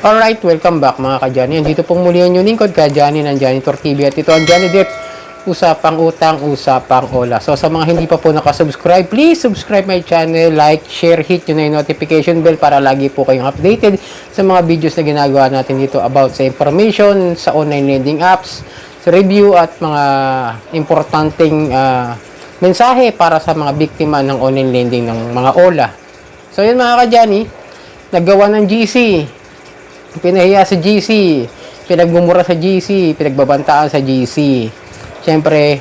Alright, welcome back mga ka-Johnny. Dito pong muli ang inyong lingkod ka-Johnny ng Janitor TV at ito ang Johnny Depp, usapang utang, usapang ola. So sa mga hindi pa po nakasubscribe, please subscribe my channel, like, share, hit yun na yung notification bell para lagi po kayong updated sa mga videos na ginagawa natin dito about sa information, sa online lending apps, sa review at mga importanteng mensahe para sa mga biktima ng online lending ng mga ola. So yun mga ka-Johnny, naggawa ng GC, pinahiya sa GC, pinagmumura sa GC, pinagbabantaan sa GC. Siyempre,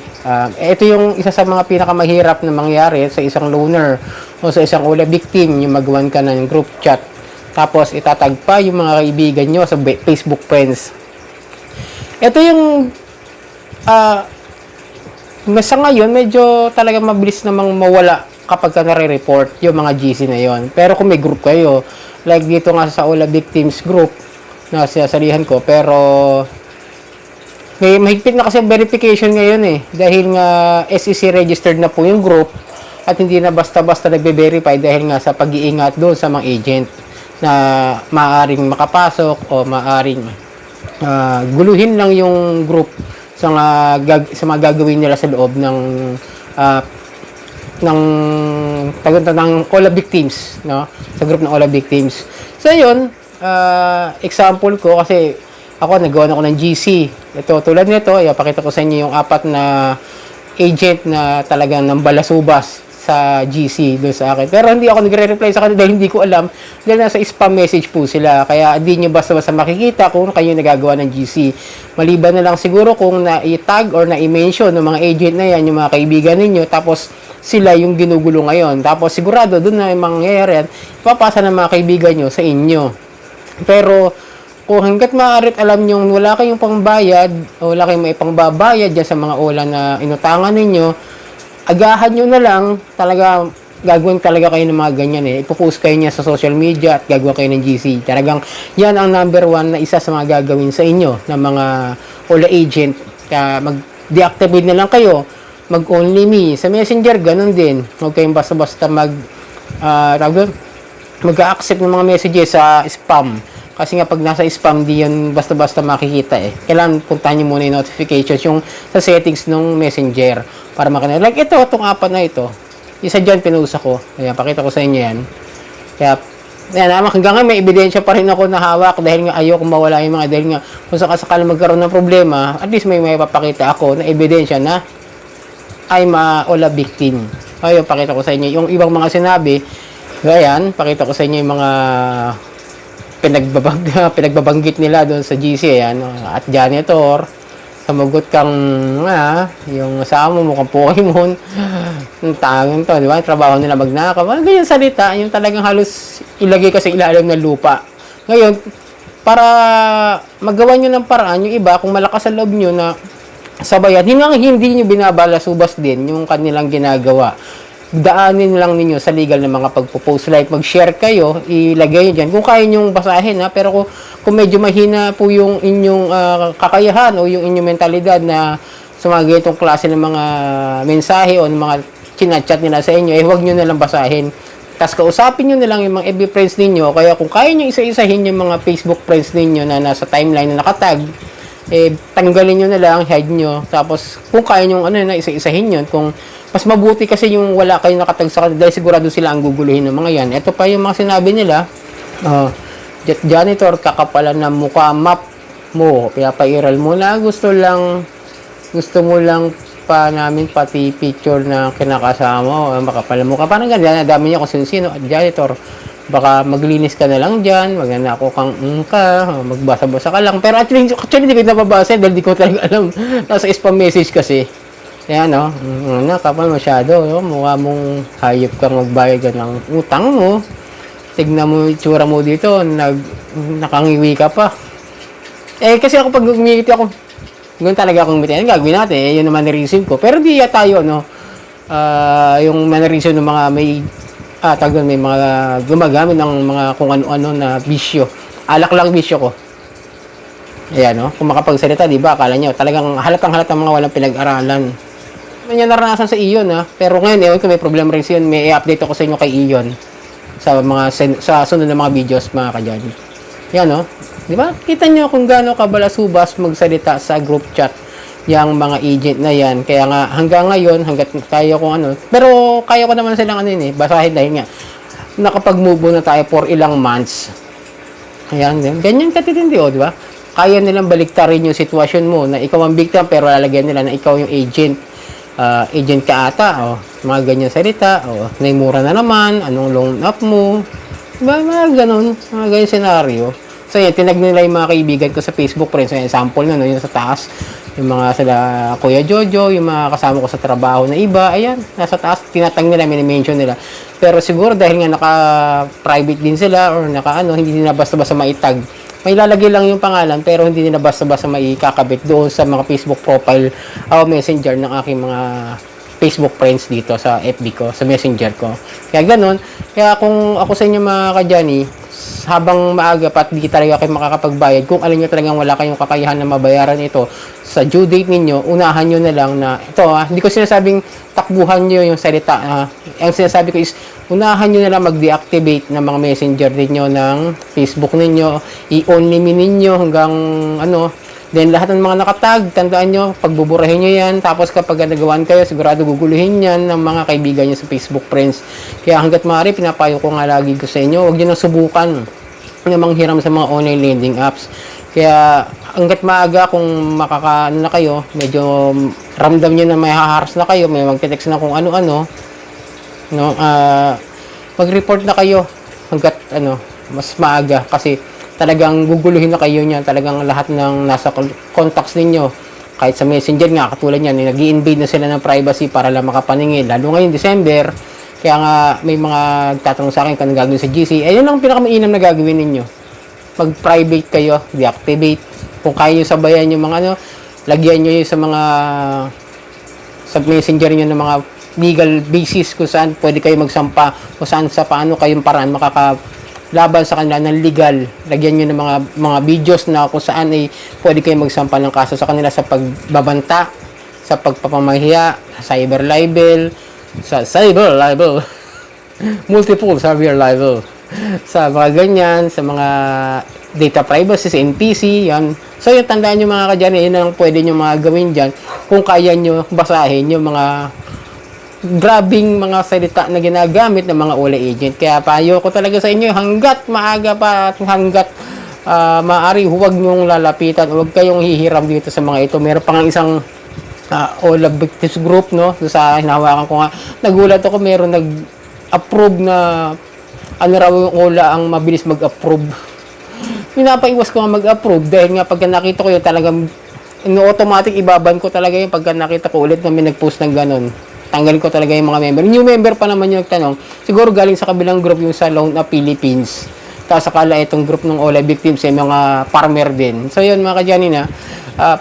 ito yung isa sa mga pinakamahirap na mangyari sa isang loaner o sa isang ola victim, yung magawan ka ng group chat. Tapos, itatag pa yung mga kaibigan nyo sa Facebook friends. Ito yung, sa ngayon, medyo talaga mabilis namang mawala kapag ka nare-report yung mga GC na yon. Pero kung may group kayo, like dito nga sa Ola Victims Group na sinasalihan ko, pero may mahigpit na kasi verification ngayon dahil nga SEC registered na po yung group at hindi na basta-basta nagbe-verify dahil nga sa pag-iingat doon sa mga agent na maaring makapasok o maaring guluhin lang yung group sa mga gagawin nila sa loob ng Ola Victims, no? Sa group ng Ola Victims. So, yun, example ko, kasi ako, nagawa ako ng GC. Ito, tulad nito, pakita ko sa inyo yung 4 na agent na talagang nambalasubas sa GC doon sa akin. Pero hindi ako nagre-reply sa kanila dahil hindi ko alam, dahil nasa spam message po sila. Kaya hindi nyo basta-basta makikita kung kayo nagagawa ng GC. Maliban na lang siguro kung na-tag or na-mention ng mga agent na yan, yung mga kaibigan ninyo, tapos sila yung ginugulo ngayon. Tapos sigurado doon na yung mangyayari yan, papasa ng mga kaibigan nyo sa inyo. Pero kung hanggat maaari alam nyo wala kayong pangbayad o wala kayong may pangbabayad dyan sa mga ola na inutangan ninyo, agahan nyo na lang, talaga gagawin talaga kayo ng mga ganyan ipopost kayo niya sa social media at gagawin kayo ng GC. Talagang yan ang number 1 na isa sa mga gagawin sa inyo ng mga ola agent. Kaya mag-deactivate na lang kayo, mag-only me. Sa Messenger, ganun din. Huwag kayong basta-basta mag-accept ng mga messages sa spam. Kasi nga pag nasa spam, di yan basta-basta makikita Kailangan puntahan nyo muna yung notifications, yung sa settings ng Messenger para makita. Like ito, itong 4 na ito. Isa dyan, pinusa ko. Ayan, pakita ko sa inyo yan. Kaya, hanggang ngayon may ebidensya pa rin ako na hawak dahil nga ayoko mawala yung mga, dahil nga kung sakasakala magkaroon ng problema, at least may papakita ako na ebidensya na I'm a Ola victim. Ayun, pakita ko sa inyo. Yung ibang mga sinabi, ayan, pakita ko sa inyo yung mga pinagbabanggit nila doon sa GC, at janitor, samugot kang yung asawa mo mukhang Pokemon, ang tangin to, di ba? Trabaho nila magnakaw, ganyan salita, yung talagang halos ilagay ka sa ilalim ng lupa. Ngayon, para magawa nyo ng paraan, yung iba, kung malakas sa loob nyo na sabayan, hindi nyo binabalasubas din yung kanilang ginagawa. Daanin lang ninyo sa legal na mga pagpo-post, like mag-share kayo, ilagay nyo dyan kung kaya nyong basahin pero kung medyo mahina po yung inyong kakayahan o yung inyong mentalidad na sa mga ganitong klase ng mga mensahe o ng mga chinachat nila sa inyo, huwag nyo na lang basahin. Tapos kausapin nyo na lang yung mga FB friends ninyo. Kaya kung kaya nyo isa-isahin yung mga Facebook friends ninyo na nasa timeline na nakatag, tanggalin nyo na lang, hide nyo. Tapos kung kaya nyo isa-isahin yun, kung mas mabuti kasi yung wala kayong nakatag sa kanila dahil sigurado sila ang guguluhin ng mga yan. Ito pa yung mga sinabi nila, janitor, kakapalan ng mukha, map mo, pinapairal mo na, gusto mo lang pa namin pati picture na kinakasama o makapalan mo ka. Parang ganyan, dami niya kung sino-sino. Janitor, baka maglinis ka na lang dyan, magnanako kang magbasa-basa ka lang. Pero actually hindi ko nababasa dahil di ko talaga alam. Nasa spam message kasi. Ayan, kapal masyado. Mukha mong hayop kang magbayad ka ng utang mo. Tignan mo yung itsura mo dito, nakangiwi ka pa. Kasi ako pag umingiti ako, ganoon talaga akong umingiti. Gagawin natin, yun naman na-receive ko. Pero di tayo, yung mannerism ng mga may may mga gumagamit ng mga kung ano-ano na bisyo. Alak lang bisyo ko. Ayan, kung makapagsalita, di ba, akala nyo, talagang halatang-halatang mga walang pinag-aralan. Yan naranasan sa Iyon, pero ngayon, kung may problema rin siya, may i-update ako sa inyo kay Iyon sa sunod na mga videos, mga ka-Johnny. Yan, Di ba? Kita nyo kung gaano kabalasubas magsalita sa group chat yung mga agent na yan. Kaya nga, hanggang ngayon, hanggat kaya ko ano, pero kaya ko naman silang ano yun basahin dahil nga, nakapag-move na tayo for ilang months. Ayan, ganyan katitindi, di ba? Kaya nilang baliktarin yung sitwasyon mo na ikaw ang victim pero lalagyan nila na ikaw yung agent. Agent ka ata, mga ganyan salita, naimura na naman, anong loan up mo, diba, mga ganun, mga ganyan senaryo. So yan, tinag nila yung mga kaibigan ko sa Facebook friends. So yan, sample na, no, yung sa taas. Yung mga sila Kuya Jojo, yung mga kasama ko sa trabaho na iba, ayan, nasa taas, tinatag nila, mini-mention nila. Pero siguro dahil nga naka-private din sila or naka-ano, hindi nila basta-basta maitag. May lalagay lang yung pangalan pero hindi nila basta-basta maikakabit doon sa mga Facebook profile o messenger ng aking mga Facebook friends dito sa FB ko, sa messenger ko. Kaya ganun. Kaya kung ako sa inyo mga ka-Johnny, habang maaga pa at di talaga kayo makakapagbayad, kung alam nyo talagang wala kayong kakayahan na mabayaran ito sa due date ninyo, unahan nyo na lang na ito hindi ko sinasabing takbuhan nyo yung salita. Ang sinasabi ko is unahan nyo na lang mag-deactivate ng mga messenger ninyo ng Facebook ninyo, i-only me ninyo hanggang ano. Then lahat ng mga nakatag, tandaan nyo, pagbuburahin nyo yan. Tapos kapag nagawan kayo, sigurado guguluhin yan ng mga kaibigan nyo sa Facebook friends. Kaya hanggat maaari, pinapayo ko nga lagi ko sa inyo, huwag nyo nang subukan na manghiram sa mga online lending apps. Kaya hanggat maaga kung makakaano na kayo, medyo ramdam nyo na may haharas na kayo, may magte-text na kung ano-ano, no, mag-report na kayo hanggat mas maaga kasi talagang guguluhin na kayo niyan, talagang lahat ng nasa contacts ninyo kahit sa messenger nga katulad niyan, nag-i-invade na sila ng privacy para lang makapaningin, lalo ngayon December. Kaya nga may mga tatanong sa akin kung gagawin sa GC, ayun ang pinakamainam na gagawin ninyo, mag-private kayo, deactivate. Kung kaya nyo sabayan yung mga lagyan nyo yung sa mga sa messenger nyo ng mga legal basis kung saan pwede kayo magsampa o saan sa paano kayong paraan makakalaban sa kanila ng legal. Lagyan nyo ng mga videos na kung saan ay pwede kayo magsampa ng kaso sa kanila sa pagbabanta, sa pagpapamahiya, sa cyber libel, multiple cyber libel, sa mga ganyan, sa mga data privacy, sa NPC, yan. So, yung tandaan nyo mga ka-Johnny, yun ang pwede nyo mga gawin dyan kung kaya nyo basahin yung mga grabing mga salita na ginagamit ng mga OLA agent. Kaya payo ko talaga sa inyo, hanggat maaga pa at hanggat maaari, huwag nyong lalapitan, huwag kayong hihiram dito sa mga ito. Meron pang isang OLA victims group, no? Sa hinahawakan ko nga, nagulat ako, meron nag-approve na raw yung OLA ang mabilis mag-approve. Pinapaiwas ko nga mag-approve dahil nga pagka nakita ko yun, talagang automatic ibaban ko talaga yun pagka nakita ko ulit na may nag-post ng ganun. Tanggalin ko talaga yung mga member. New member pa naman yung nagtanong. Siguro galing sa kabilang group yung sa Loan Up Philippines. Tapos akala itong group ng OLA victims ay mga farmer din. So yun mga ka-Johnny na,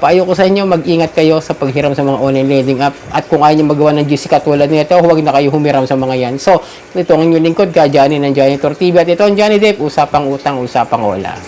paayo ko sa inyo, mag-ingat kayo sa paghiram sa mga online lending app. At kung ayaw nyo magawa ng GC katulad nito, huwag na kayo humiram sa mga yan. So, ito ang inyong lingkod ka, Johnny ng Johnny Tour TV. At ito ang Johnny Depp, usapang utang, usapang OLA.